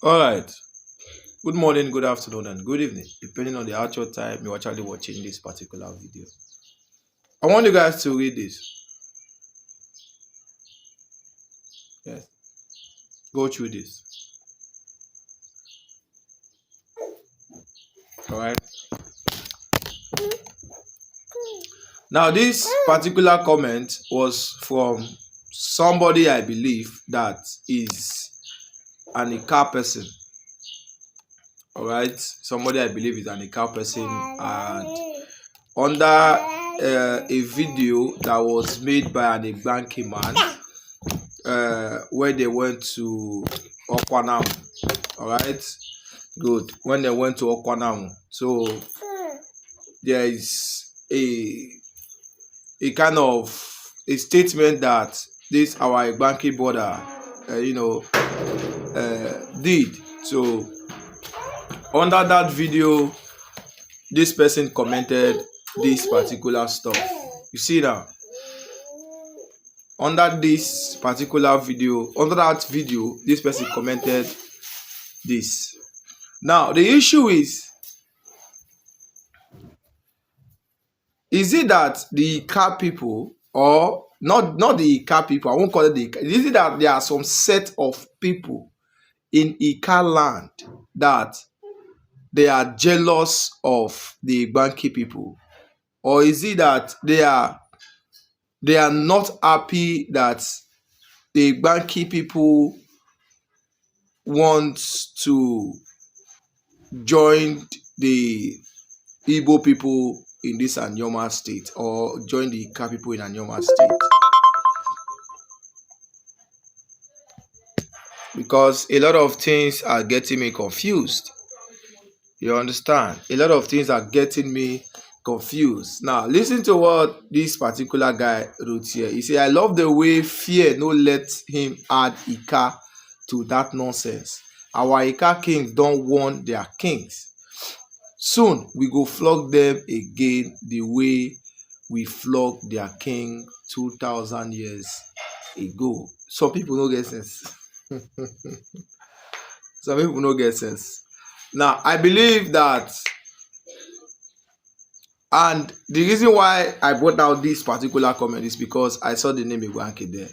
All right. Good morning, good afternoon, and good evening, depending on the actual time you're actually watching this particular video. I want you guys to read this. Yes. Go through this. All right. Now, this particular comment was from somebody I believe that is an Ika person. All right. Somebody I believe is an Ika person, and under a video that was made by an Igbanki man, where they went to Okwanam. All right, good. When they went to Okwanam, so there is a kind of a statement that this our Igbanki brother, did. So under that video, this person commented this particular stuff. You see now, under this particular video, under that video, this person commented this. Now the issue is it that the Ika people, or not the Ika people, I won't call it the Ika, is it that there are some set of people in Ika land that they are jealous of the Igbanki people? Or is it that they are not happy that the Igbanki people want to join the Igbo people in this Anyoma state, or join the Ika people in Anyoma state? Because a lot of things are getting me confused. You understand? A lot of things are getting me confused. Now, listen to what this particular guy wrote here. He said, I love the way fear no let him add Ika to that nonsense. Our Ika kings don't want their kings. Soon we go flog them again the way we flogged their king 2,000 years ago. Some people don't get sense. Some people don't get sense. Now, I believe that, and the reason why I brought out this particular comment is because I saw the name Igbanki there.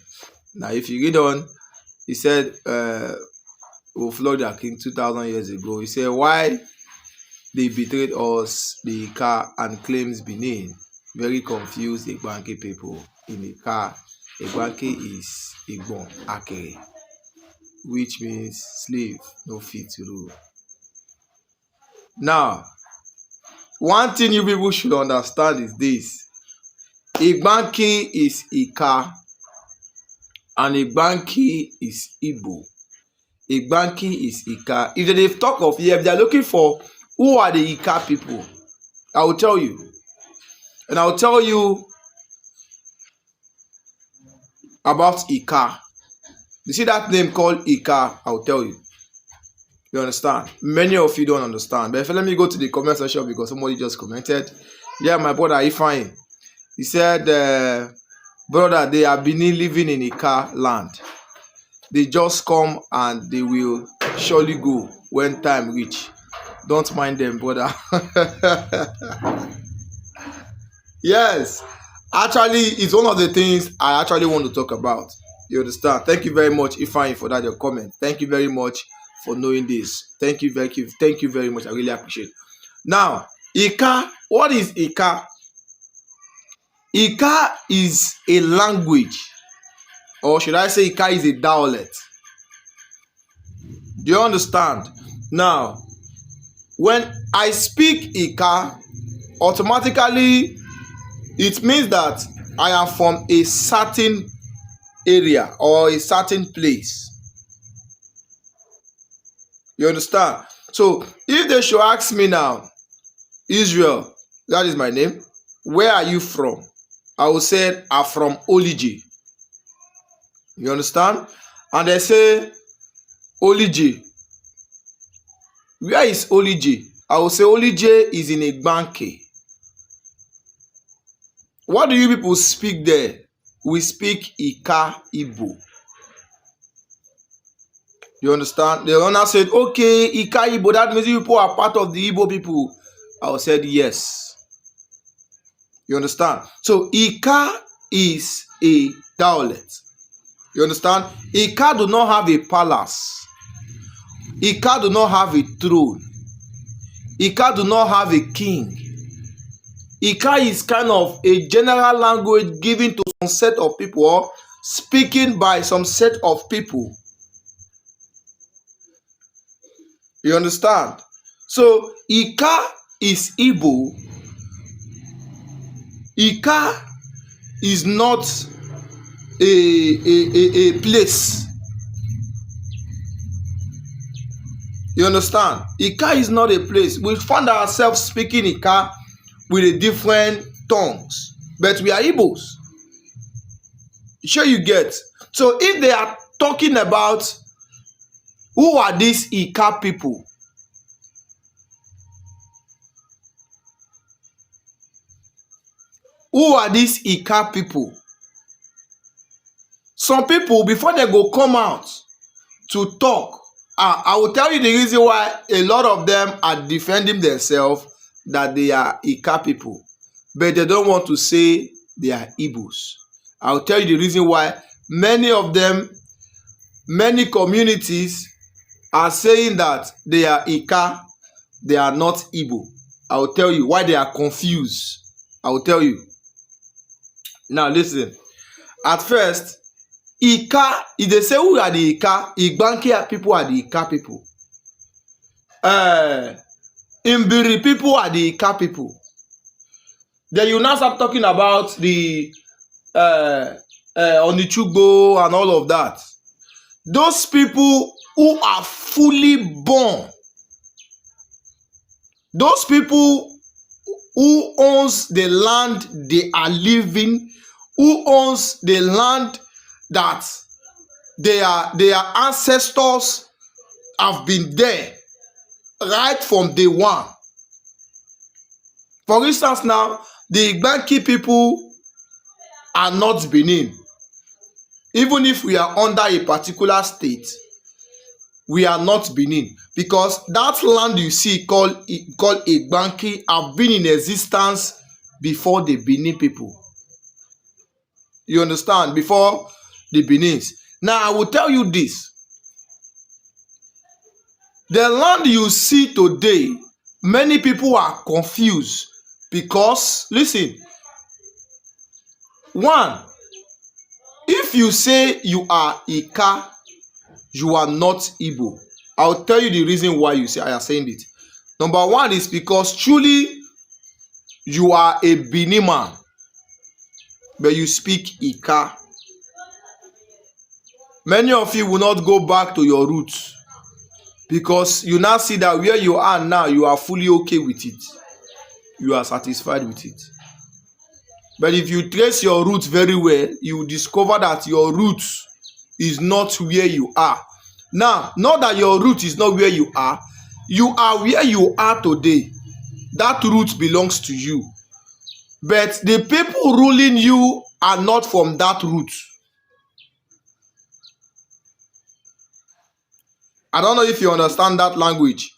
Now, if you read on, he said, we flogged their king 2,000 years ago. He said, why they betrayed us, the Ika, and claims Benin. Very confused Igbanki people. In Ika, Igbanki is Igbo Akere, which means slave, no fit to rule. Now, one thing you people should understand is this. Igbanki is Ika, and Igbanki is Igbo. Igbanki is Ika. If they talk of here, if they are looking for who are the Ika people, I will tell you. And I will tell you about Ika. You see that name called Ika, I will tell you. You understand? Many of you don't understand. But if let me go to the comment section because somebody just commented. Yeah, my brother Ifeanyi. He said, brother, they have been living in Ika land. They just come and they will surely go when time reach. Don't mind them, brother. Yes. Actually, it's one of the things I actually want to talk about. You understand? Thank you very much, Ifeanyi, for that your comment. Thank you very much for knowing this. Thank you very much. I really appreciate it. Now, Ika, what is Ika? Ika is a language, or should I say Ika is a dialect. Do you understand? Now, when I speak Ika, automatically it means that I am from a certain area or a certain place. You understand? So if they should ask me now, Israel, that is my name, where are you from? I will say I'm from Olije. You understand? And they say, Olije, where is Olije? I will say Olije is in Igbanki. What do you people speak there? We speak Ika Igbo. You understand? The owner said, okay, Ika Igbo, that means you people are part of the Igbo people. I said, yes. You understand? So Ika is a dialect. You understand? Ika do not have a palace. Ika do not have a throne. Ika do not have a king. Ika is kind of a general language given to some set of people or speaking by some set of people. You understand? So Ika is Igbo. Ika is not a place. You understand? Ika is not a place. We find ourselves speaking Ika with a different tongues, but we are Igbos. Sure you get. So if they are talking about who are these Ika people, who are these Ika people? Some people, before they go come out to talk, I will tell you the reason why a lot of them are defending themselves that they are Ika people, but they don't want to say they are Igbos. I will tell you the reason why many of them, many communities are saying that they are Ika, they are not Igbo. I will tell you why they are confused. I will tell you. Now listen. At first, Ika, if they say who are the Ika, Igbankia people are the Ika people. Imbiri people are the Ika people. Then you now start talking about the Onichugbo and all of that. Those people who are fully born, those people who owns the land they are living, who owns the land that their ancestors have been there right from day one. For instance, now the Igbanki people are not Benin. Even if we are under a particular state, we are not Benin, because that land you see called Igbanki have been in existence before the Benin people. You understand? Before the Benins. Now I will tell you this. The land you see today, many people are confused because, listen, one, if you say you are Ika, you are not Igbo. I'll tell you the reason why you say I am saying it. Number one is because truly you are a Benin man, but you speak Ika. Many of you will not go back to your roots because you now see that where you are now, you are fully okay with it. You are satisfied with it. But if you trace your roots very well, you will discover that your roots is not where you are. Now, not that your root is not where you are where you are today. That root belongs to you. But the people ruling you are not from that root. I don't know if you understand that language.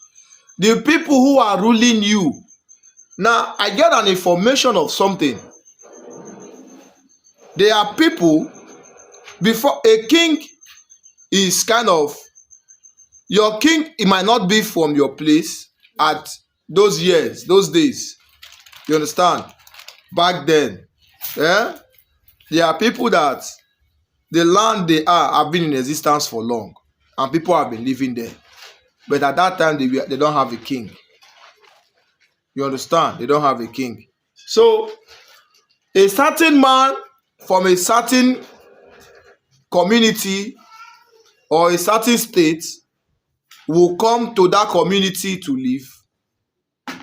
The people who are ruling you. Now, I get an information of something. There are people, before a king is kind of, your king, it might not be from your place at those years, those days. You understand? Back then, there are people that the land they are have been in existence for long. And people have been living there. But at that time, they don't have a king. You understand? They don't have a king. So, a certain man from a certain community or a certain state will come to that community to live.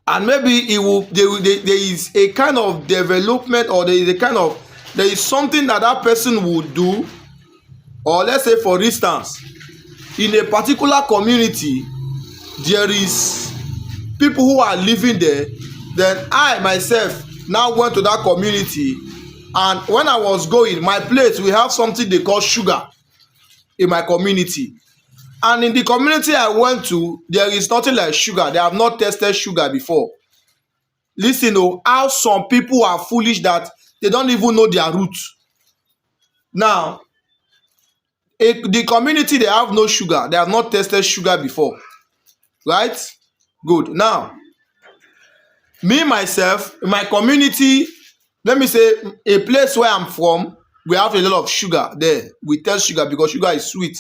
And maybe there is a kind of development, or there is something that person would do. Or let's say, for instance, in a particular community, there is people who are living there. Then I myself now went to that community, and when I was going, my place, we have something they call sugar in my community. And in the community I went to, there is nothing like sugar. They have not tested sugar before. Listen, oh, how some people are foolish that they don't even know their roots. Now, the community, they have no sugar. They have not tested sugar before. Right? Good. Now, me, myself, my community, let me say, a place where I'm from, we have a lot of sugar there. We test sugar because sugar is sweet.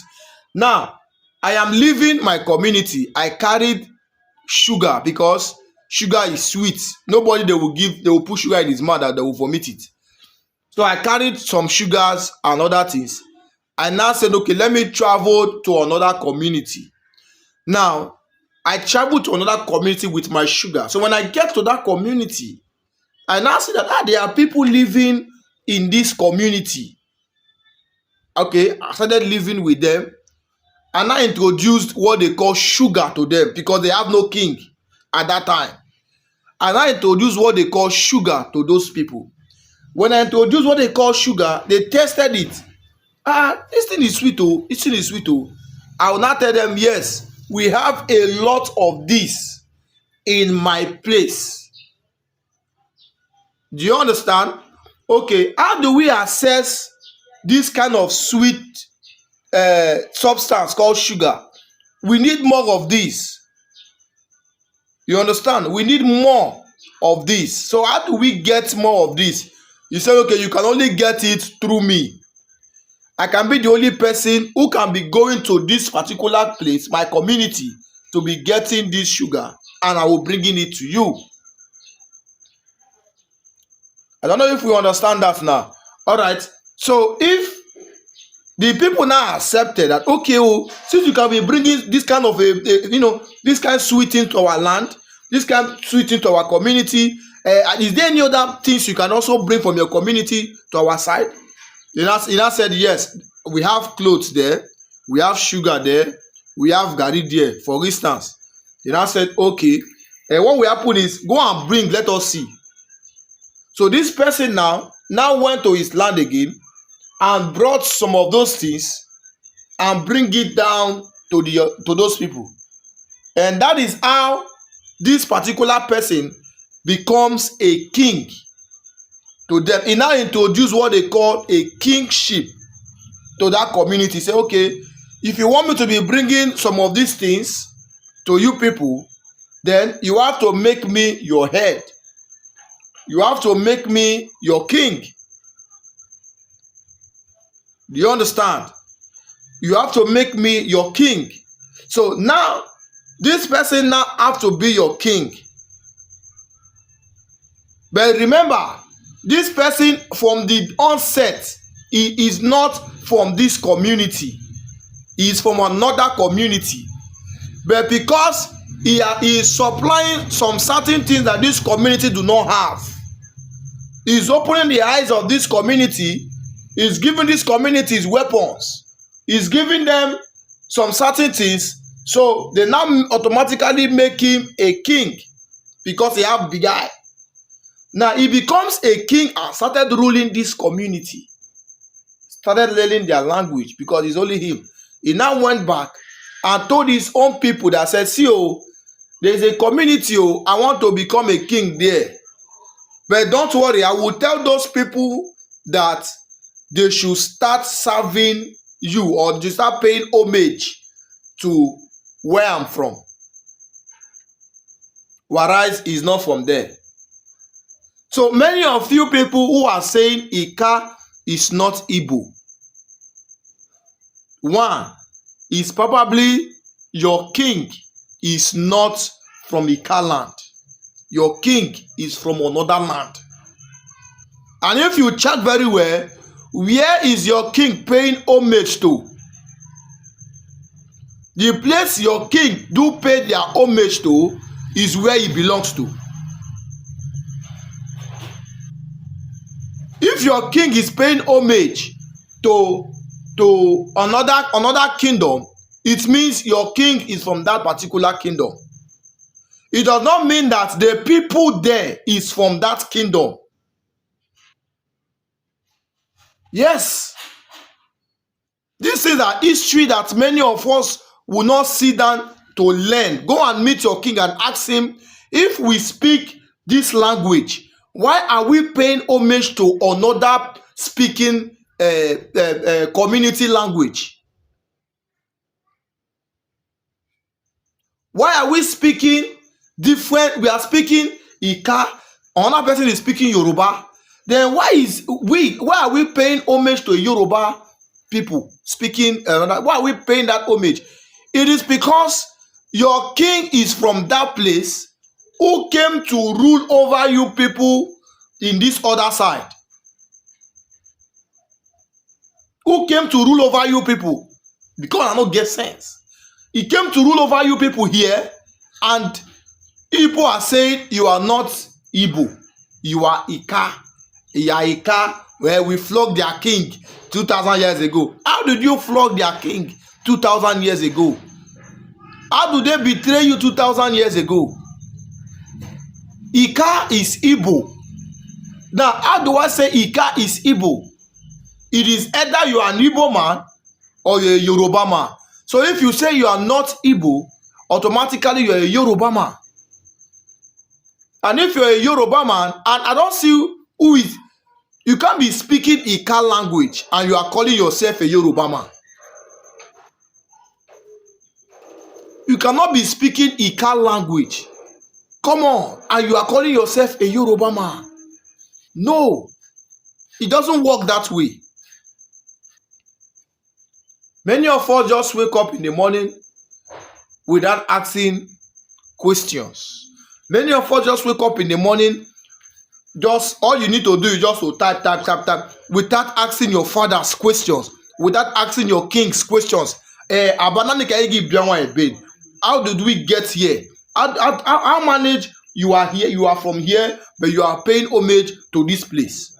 Now, I am leaving my community. I carried sugar because sugar is sweet. Nobody they will put sugar in his mouth that they will vomit it. So I carried some sugars and other things. I now said, okay, let me travel to another community. Now, I traveled to another community with my sugar. So when I get to that community, I now see that there are people living in this community. Okay, I started living with them, and I introduced what they call sugar to them because they have no king at that time. And I introduced what they call sugar to those people. When I introduced what they call sugar, they tested it. This thing is sweet, oh, this thing is sweet, oh. I will not tell them, yes, we have a lot of this in my place. Do you understand? Okay, how do we assess this kind of sweet substance called sugar? We need more of this. You understand? We need more of this. So how do we get more of this? You say, okay, you can only get it through me. I can be the only person who can be going to this particular place, my community, to be getting this sugar, and I will bringing it to you. I don't know if we understand that now. All right. So if the people now accepted that, okay, oh, since you can be bringing this kind of this kind of sweet into our land, this kind of sweet into our community, is there any other things you can also bring from your community to our side? He now said, yes, we have clothes there, we have sugar there, we have garri there, for instance. He now said, okay, what will happen is, go and bring, let us see. So this person now went to his land again and brought some of those things and bring it down to those people. And that is how this particular person becomes a king to them. He now introduced what they call a kingship to that community. Say, okay, if you want me to be bringing some of these things to you people, then you have to make me your head. You have to make me your king. Do you understand? You have to make me your king. So now, this person now have to be your king. But remember, this person from the onset, he is not from this community. He is from another community. But because he is supplying some certain things that this community do not have, he is opening the eyes of this community. He is giving these communities weapons. He is giving them some certain things. So they now automatically make him a king because he have big eye. Now he becomes a king and started ruling this community. Started learning their language because it's only him. He now went back and told his own people that said, see, oh, there's a community, oh, I want to become a king there. But don't worry, I will tell those people that they should start serving you, or they start paying homage to where I'm from. Whereas is not from there. So many of you people who are saying Ika is not Igbo. One is probably your king is not from Ika land. Your king is from another land. And if you check very well, where is your king paying homage to? The place your king do pay their homage to is where he belongs to. If your king is paying homage to another kingdom, it means your king is from that particular kingdom. It does not mean that the people there is from that kingdom. Yes. This is a history that many of us will not sit down to learn? Go and meet your king and ask him, if we speak this language, why are we paying homage to another speaking community language? Why are we speaking different? We are speaking Ika, another person is speaking Yoruba. Then why are we paying homage to Yoruba people speaking another? Why are we paying that homage? It is because your king is from that place who came to rule over you people in this other side. Who came to rule over you people? Because I don't get sense. He came to rule over you people here, and people are saying you are not Igbo. You are Ika. You are Ika, where we flogged their king 2,000 years ago. How did you flog their king 2,000 years ago? How do they betray you 2,000 years ago? Ika is Igbo. Now, how do I say Ika is Igbo? It is either you are an Igbo man or you're a Yoruba man. So if you say you are not Igbo, automatically you are a Yoruba man. And if you're a Yoruba man, and I don't see who is, you can't be speaking Ika language and you are calling yourself a Yoruba man. You cannot be speaking Ika language. Come on, and you are calling yourself a Yoruba man. No, it doesn't work that way. Many of us just wake up in the morning without asking questions. Many of us just wake up in the morning, just all you need to do is just to type, without asking your fathers questions, without asking your kings questions. How did we get here? How manage you are here, you are from here, but you are paying homage to this place?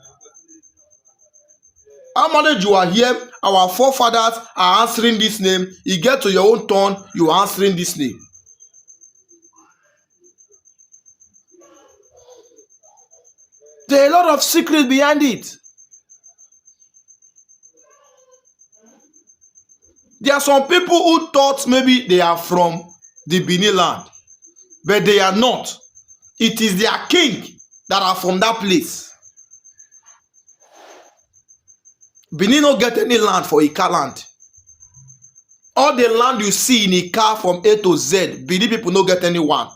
How manage you are here, our forefathers are answering this name, you get to your own turn, you are answering this name. There are a lot of secrets behind it. There are some people who thought maybe they are from the Benin land, but they are not. It is their king that are from that place. Benin don't get any land for Ika land. All the land you see in Ika from A to Z, Benin people don't get any one.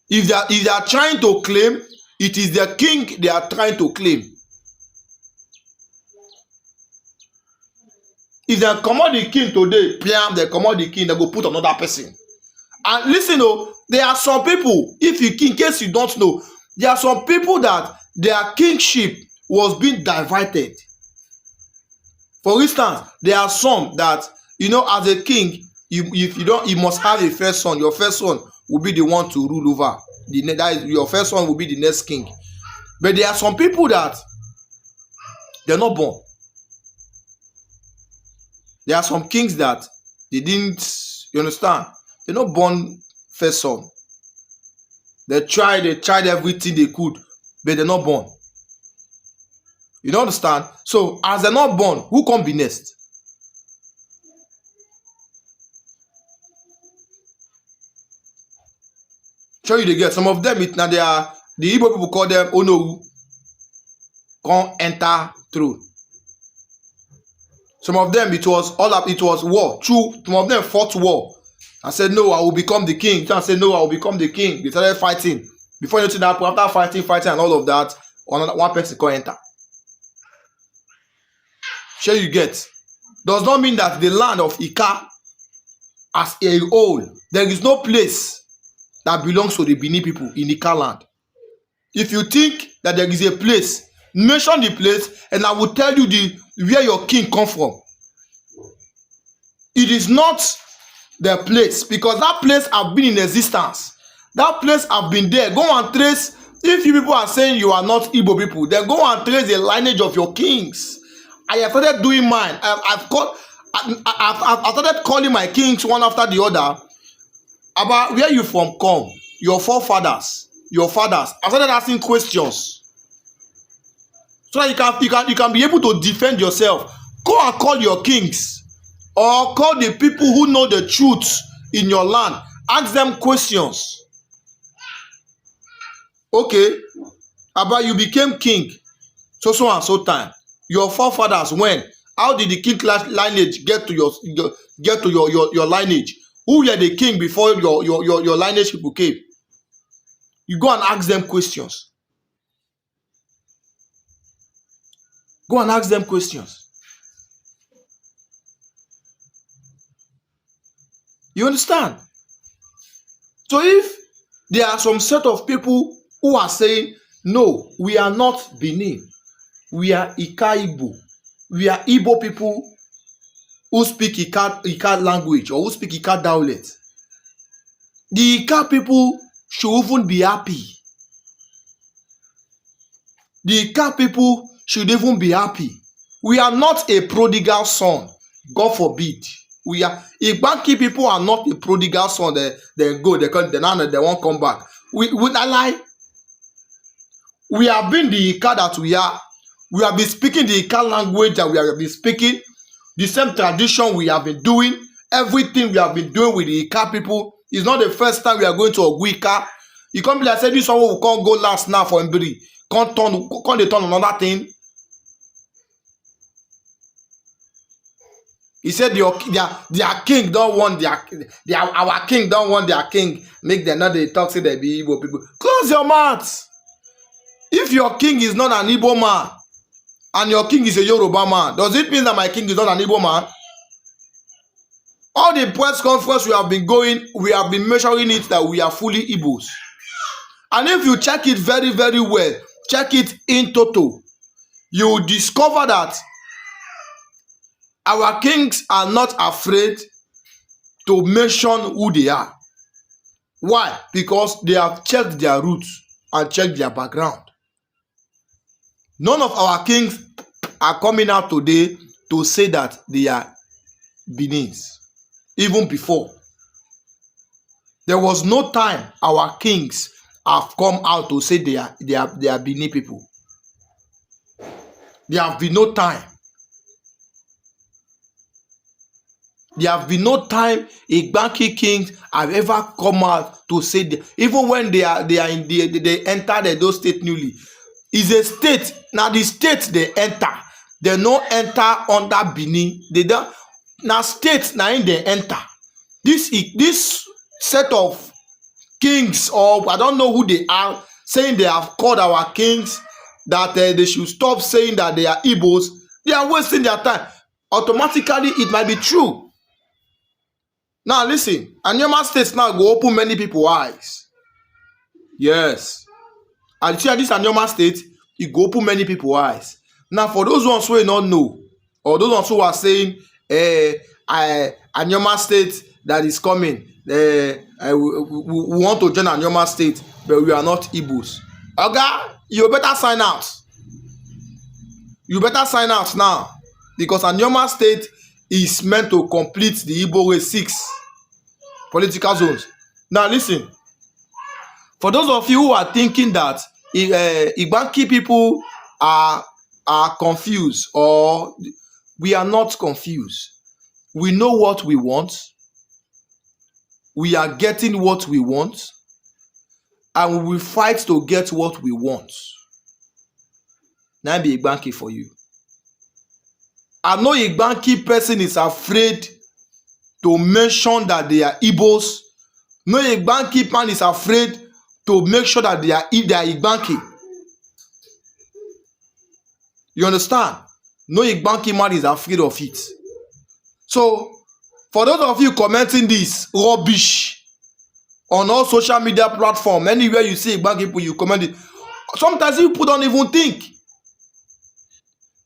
If they are trying to claim, it is their king they are trying to claim. If they command the king today, they command the king, they go put another person. And listen, there are some people, in case you don't know, there are some people that their kingship was being diverted. For instance, there are some that, as a king, you must have a first son. Your first son will be the one to rule over. Your first son will be the next king. But there are some people that they're not born. There are some kings that they didn't, you understand? They're not born first son. They tried everything they could, but they're not born. You don't understand? So, as they're not born, who can be next? Show you the girl. Some of them, now they are, the Igbo people call them Onowu. Can't enter through. Some of them, it was war. Some of them fought war. I said, no, I will become the king. I said, no, I will become the king. They started fighting. Before you see that, after fighting and all of that, one person can enter. Sure you get. Does not mean that the land of Ika as a whole, there is no place that belongs to the Benin people in Ika land. If you think that there is a place, mention the place and I will tell you where your king come from. It is not the place, because that place have been in existence. That place have been there. Go and trace. If you people are saying you are not Igbo people, then go and trace the lineage of your kings. I have started doing mine. I've started calling my kings one after the other about where you from come, your forefathers, your fathers. I started asking questions so that you can be able to defend yourself. Go and call your kings. or call the people who know the truth in your land. Ask them questions. Okay, Aba, you became king so and so time. Your forefathers when? How did the king lineage get to your lineage? Who were the king before your lineage people came? You go and ask them questions. Go and ask them questions. You understand? So if there are some set of people who are saying, no, we are not Benin, we are Igbo, we are Igbo people who speak Ika language or who speak Ika dialect, the Ika people should even be happy. The Ika people should even be happy. We are not a prodigal son, God forbid. We are Igbanki people are not a prodigal son. They go, they won't come back. We not lie. We have been the Ika that we are. We have been speaking the Ika language that we have been speaking. The same tradition we have been doing. Everything we have been doing with the Ika people. It's not the first time we are going to Oguika. You can't be like, say this one we can't go last now for Mbiri. Can't they turn another thing? He said their king don't want our king don't want their king. Make them not the talk say they be Igbo people. Close your mouth. If your king is not an Igbo man and your king is a Yoruba man, does it mean that my king is not an Igbo man? All the press conference we have been going, we have been measuring it that we are fully Igbos. And if you check it very, very well, check it in total, you will discover that our kings are not afraid to mention who they are. Why? Because they have checked their roots and checked their background. None of our kings are coming out today to say that they are Benins. Even before, there was no time our kings have come out to say they are Benin people. There have been no time. There have been no time Igbanki kings have ever come out to say that, even when they enter those state newly. It's a state. Now the state they enter, they no enter under Benin. They don't. Now state now in they enter. This set of kings, or I don't know who they are, saying they have called our kings that they should stop saying that they are Igbos. They are wasting their time. Automatically, it might be true. Now listen, Anyama State now go open many people's eyes. Yes. And see this Anyama State, it go open many people's eyes. Now for those ones who don't know, or those ones who are saying, Anyama State that is coming, we want to join Anyama State, but we are not Igbos. Okay, you better sign out. You better sign out now, because Anyama State is meant to complete the Igbo way 6 political zones. Now listen, for those of you who are thinking that Igbanki people are confused, or we are not confused. We know what we want. We are getting what we want, and we will fight to get what we want. Now be Igbanki for you. I know Igbanki person is afraid to mention that they are Igbos. No Igbanki man is afraid to make sure that they are Igbanki. You understand? No Igbanki man is afraid of it. So, for those of you commenting this rubbish on all social media platforms, anywhere you see Igbanki people, you comment it. Sometimes people don't even think.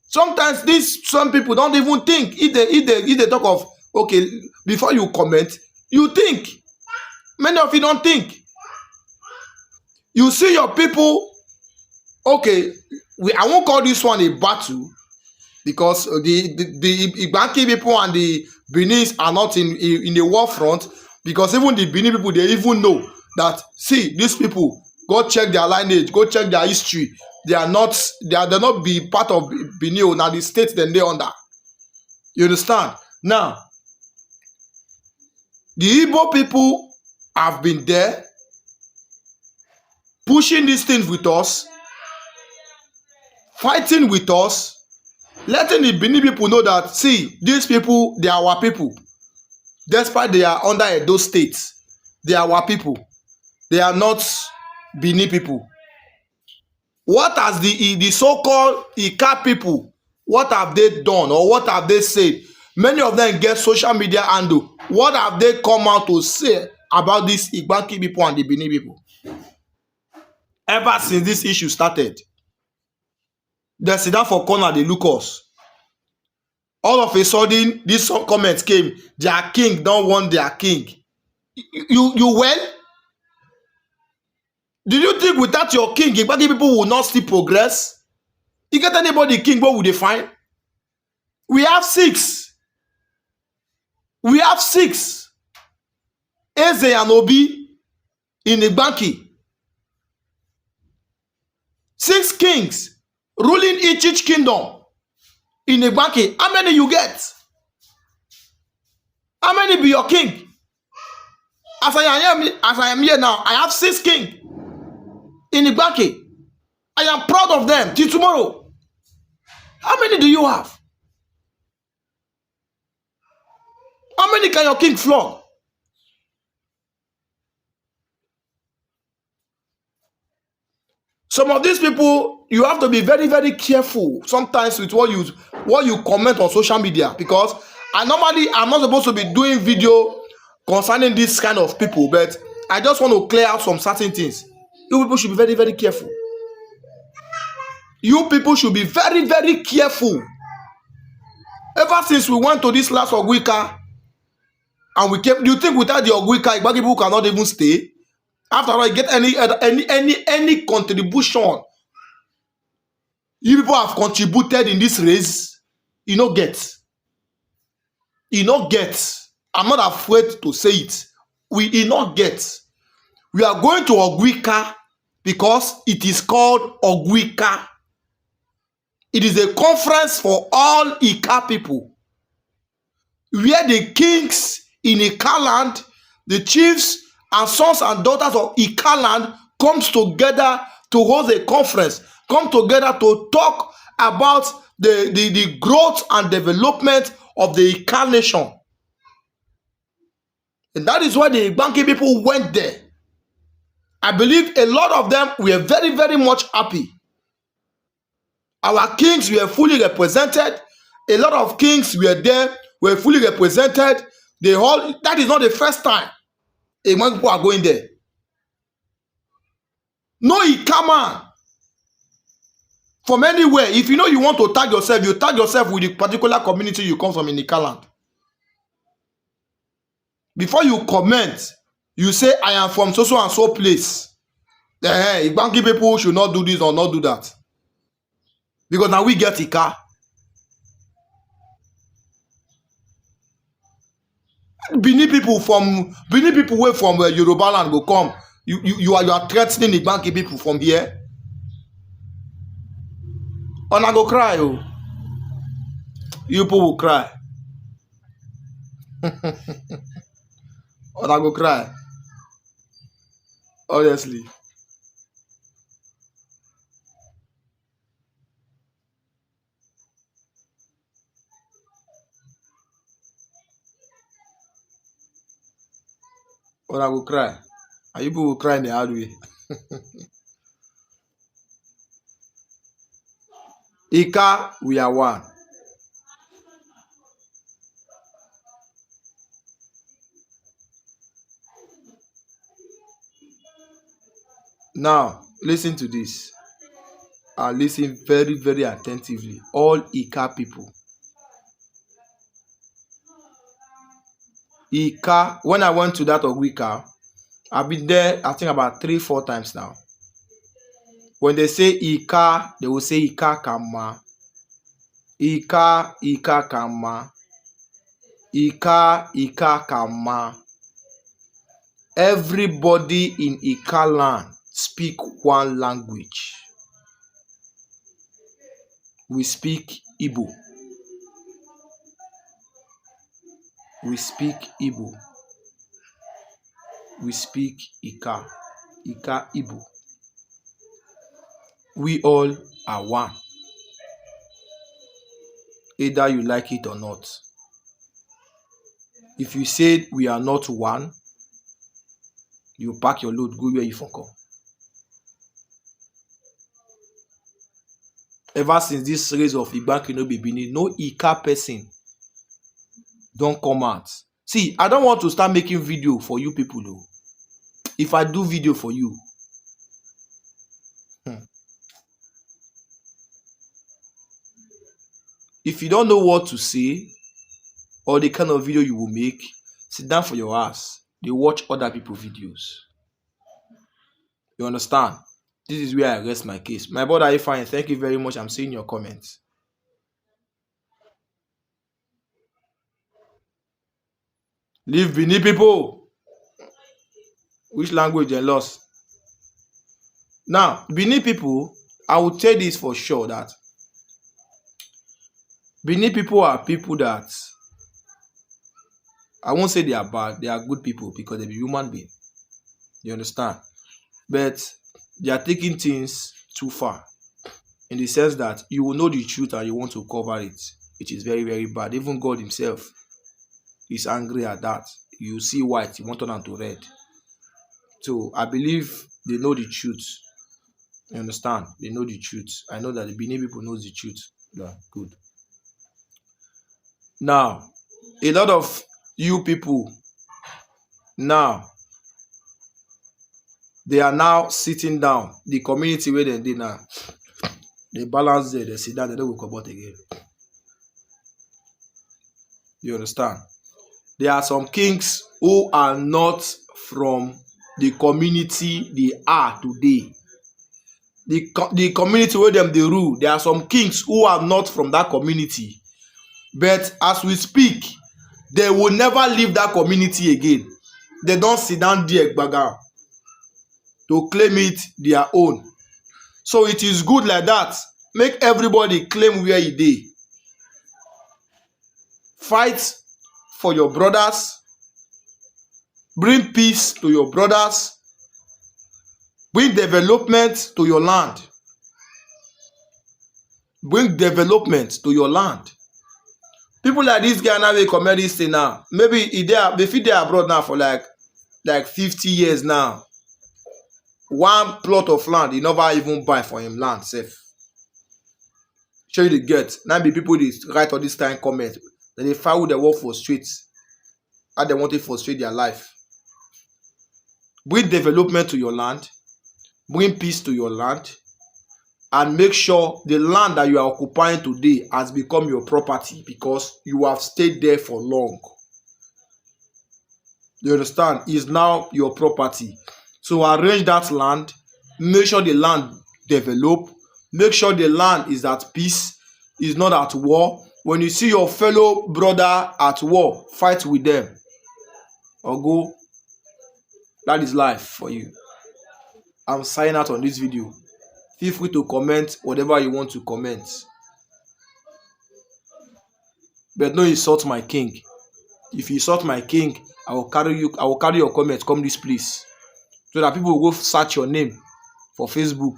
Sometimes some people don't even think. If they talk of, okay, before you comment, you think. Many of you don't think. You see your people, okay, I won't call this one a battle, because the Igbanki people and the Benin are not in the war front, because even the Benin people, they even know that, see, these people, go check their lineage, go check their history. They are not be part of Benin, now the state then they under. You understand? Now, The Igbo people have been there pushing these things with us, fighting with us, letting the Benin people know that, see, these people, they are our people. Despite they are under Edo State, they are our people. They are not Benin people. What has the so-called Ika people, what have they done or what have they said? Many of them get social media handle. What have they come out to say about these Igbanki people and the Benin people? Ever since this issue started, they sit down for corner, they look us. All of a sudden, this comment came, their king don't want their king. You well? Did you think without your king, Igbanki people will not still progress? You get anybody king, what would they find? We have 6. We have 6. Eze and Obi in Igbanki. 6 kings ruling each kingdom in Igbanki. How many you get? How many be your king? As I am here now, I have 6 kings in Igbanki. I am proud of them till tomorrow. How many do you have? How many can your king flog? Some of these people, you have to be very, very careful sometimes with what you comment on social media, because I'm not supposed to be doing video concerning this kind of people, but I just want to clear out some certain things. You people should be very, very careful. You people should be very, very careful. Ever since we went to this last Ogwika and we came, do you think without the Ogwika, Igbanki people cannot even stay? After all, you get any contribution you people have contributed in this race, you no get. You no get. I'm not afraid to say it. We not get. We are going to Ogwika because it is called Ogwika. It is a conference for all Ika people, where the kings in Ika land, the chiefs and sons and daughters of Ika land comes together to hold a conference, come together to talk about the growth and development of the Ika nation. And that is why the Igbanki people went there. I believe a lot of them were very, very much happy. Our kings were fully represented. A lot of kings were there, were fully represented. That is not the first time Igbanki people are going there. No Ika man from anywhere. If you know you want to tag yourself, you tag yourself with the particular community you come from in Ika land. Before you comment, you say, I am from so and so place. Igbanki people should not do this or not do that. Because now we get Ika. Benin people way from Yoruba land will come. You are threatening Igbanki people from here. And I go cry. Oh. You people will cry. And I go cry. Honestly. And I go cry. And you people will cry in the hard way. Ika, we are one. Now, listen to this. Listen very, very attentively. All Ika people. Ika, when I went to that Ogwika, I've been there, I think about 3-4 times now. When they say Ika, they will say Ika Kama. Ika, Ika Kama. Ika, Ika Kama. Everybody in Ika land speak one language. We speak Igbo. We speak Igbo. we speak Ika Igbo. We all are one, either you like it or not. If you said we are not one, you pack your load, go where you for come. Ever since this race of Igbanki no be Benin, no Ika person don't come out. See, I don't want to start making video for you people though. If I do video for you, if you don't know what to say or the kind of video you will make, sit down for your ass. They watch other people's videos. You understand? This is where I rest my case. My brother, fine. Thank you very much. I'm seeing your comments. Leave Benin people. Which language they lost? Now, Benin people, I will tell this for sure that Benin people are people that I won't say they are bad. They are good people because they be human beings. You understand? But they are taking things too far in the sense that you will know the truth and you want to cover it, which is very, very bad. Even God himself is angry at that. You see white, you want to turn to red. So I believe they know the truth. You understand? They know the truth. I know that the Benin people knows the truth. Yeah, good. Now, a lot of you people now, they are now sitting down. The community where they did now, they balance there, they sit down, they don't go about again. You understand? There are some kings who are not from the community they are today. The community where them they rule, there are some kings who are not from that community. But as we speak, they will never leave that community again. They don't sit down there baga to claim it their own. So it is good like that. Make everybody claim where he dey. Fight for your brothers. Bring peace to your brothers. Bring development to your land. Bring development to your land. People like this guy now, they comment this thing now. Maybe they fit there abroad now for like 50 years now. One plot of land, he never even buy for him land safe. Show you the get. Now be people they write all this kind of comment. Then they fight with the work for streets. How they want to frustrate their life. Bring development to your land. Bring peace to your land. And make sure the land that you are occupying today has become your property because you have stayed there for long. You understand? It's now your property. So arrange that land. Make sure the land develop. Make sure the land is at peace. Is not at war. When you see your fellow brother at war, fight with them. Or go. That is life for you. I'm signing out on this video. Feel free to comment whatever you want to comment. But don't insult my king. If you insult my king, I will carry your comment. Come this place. So that people will go search your name for Facebook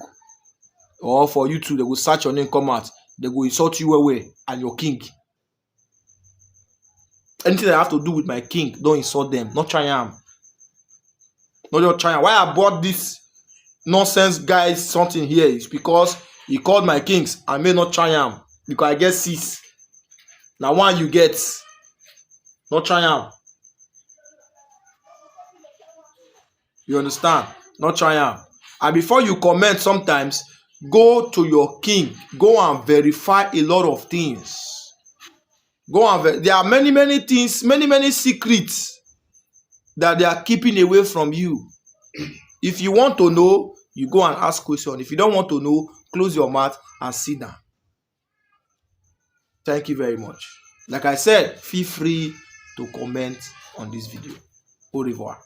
or for YouTube. They will search your name, come out. They will insult you away and your king. Anything that have to do with my king, don't insult them. Not try am. Not your try am. Why I bought this nonsense guys something here is because he called my kings. I may not try am because I get 6. Now one you get. Not try am. You understand? Not try am. And before you comment, sometimes go to your king. Go and verify a lot of things. Go and there are many things, many secrets that they are keeping away from you. If you want to know, you go and ask questions. If you don't want to know, close your mouth and sit down. Thank you very much. Like I said, feel free to comment on this video. Au revoir.